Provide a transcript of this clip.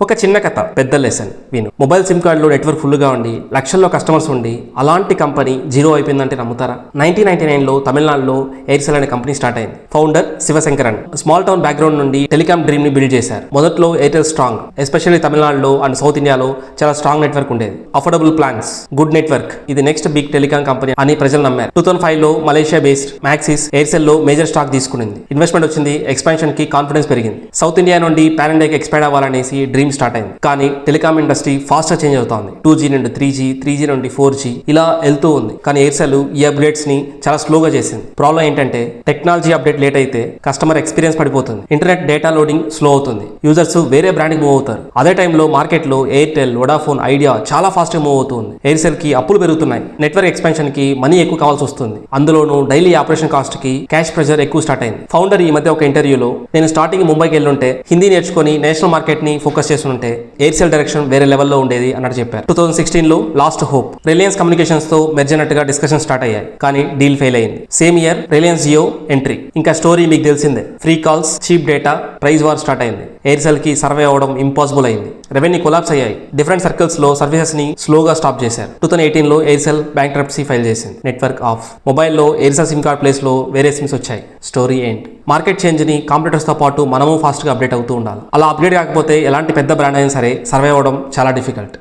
ఒక చిన్న కథ పెద్ద లెసన్ విను. మొబైల్ సిమ్ కార్డులో నెట్వర్క్ ఫుల్గా ఉండి లక్షల్లో కస్టమర్స్ ఉండి అలాంటి కంపెనీ జీరో అయిపోయిందంటే నమ్ముతారా? 1999లో తమిళనాడులో ఎయిర్సెల్ అనే కంపెనీ స్టార్ట్ అయింది. Founder Sivasankaran small town background నుండి టెలికాం డ్రీమ్ ని బిల్డ్ చేశారు. మొదట్లో ఎయిర్టెల్ స్ట్రాంగ్, ఎస్పెషల్లీ తమిళనాడులో అండ్ సౌత్ ఇండియాలో చాలా స్ట్రాంగ్ నెట్వర్క్ ఉండేది. అఫోర్డబుల్ ప్లాన్స్, గుడ్ నెట్వర్క్, ఇది నెక్స్ట్ బిగ్ టెలికాం కంపెనీ అని ప్రజలు నమ్మారు. 2005లో మలేషియా బేస్డ్ మ్యాక్సిస్ ఎయిర్సెల్ లో మేజర్ స్టాక్ తీసుకునింది. ఇన్వెస్ట్మెంట్ వచ్చింది, ఎక్స్పాన్షన్ కి కాన్ఫిడెన్స్ పెరిగింది. సౌత్ ఇండియా నుండి పాన్ ఇండియాకి ఎక్స్పాండ్ అవ్వాలనేసి డ్రీమ్ స్టార్ట్ అయింది. కానీ టెలికాం ఇండస్ట్రీ ఫాస్ట్ గా చేంజ్ అవుతోంది. 2G నుండి 3G, 3G నుండి 4G ఇలా వెళ్తూ ఉంది. కానీ ఎయిర్సెల్ ఈ అప్గ్రేడ్స్ ని చాలా స్లోగా చేసింది. ప్రాబ్లం ఏంటంటే టెక్నాలజీ అప్డేట్ లేట్ అయితే కస్టమర్ ఎక్స్పీరియన్స్ పడిపోతుంది. ఇంటర్నెట్ డేటా లోడింగ్ స్లో అవుతుంది. యూజర్స్ వేరే బ్రాండ్ కి మూవ్ అవుతారు. అదే టైంలో మార్కెట్ లో ఎయిర్టెల్, వోడాఫోన్, ఐడియా చాలా ఫాస్ట్ గా మూవ్ అవుతుంది. ఎయిర్సెల్ కి అప్పులు పెరుగుతున్నాయి. నెట్వర్క్ ఎక్స్పాన్షన్ కి మనీ ఎక్కువ కావాల్సి వస్తుంది. అందులోనూ డైలీ ఆపరేషన్ కాస్ట్ కి క్యాష్ ప్రెషర్ ఎక్కువ స్టార్ట్ అయింది. ఫౌండర్ ఈ మధ్య ఒక ఇంటర్వ్యూలో, నేను స్టార్టింగ్ ముంబైకి వెళ్ళుంటే హిందీ నేర్చుకుని నేషనల్ మార్కెట్ ని ఫోకస్ చేస్తుంటే ఎయిర్సెల్ డైరెక్షన్ వేరే లెవెల్లో ఉండేది అన్నట్టు చెప్పారు. 2016లో లాస్ట్ హోప్ రిలయన్స్ కమ్యూనికేషన్స్ తో మెర్జ్ అయినట్టుగా డిస్కషన్ స్టార్ట్ అయ్యాయి. కానీ డీల్ ఫెయిల్ అయింది. Same year Reliance Jio entry. ఇంకా స్టోరీ మీకు తెలిసిందే. Free calls, cheap data, price war start అయింది. ఎయిర్సెల్ కి సర్వే అవ్వడం ఇంపాసిబుల్ అయింది. రెవెన్యూ కొలాప్స్ అయ్యాయి. డిఫరెంట్ సర్కిల్స్ లో సర్వీసెస్ ని స్లోగా స్టాప్ చేశారు. 2018లో ఎయిర్సెల్ బ్యాంక్రప్సీ ఫైల్ చేసింది. Network of. మొబైల్లో ఎయిర్సెల్ సిమ్ కార్డ్ ప్లేస్ లో వేరే సిమ్స్ వచ్చాయి. స్టోరీ ఏంటి? మార్కెట్ చేంజ్ ని కాంపిటీటర్స్ తో పాటు మనము ఫాస్ట్ గా అప్డేట్ అవుతూ ఉండాలి. అలా అప్డేట్ కాకపోతే ఎలాంటి పెద్ద బ్రాండ్ అయినా సరే సర్వే అవ్వడం చాలా డిఫికల్ట్.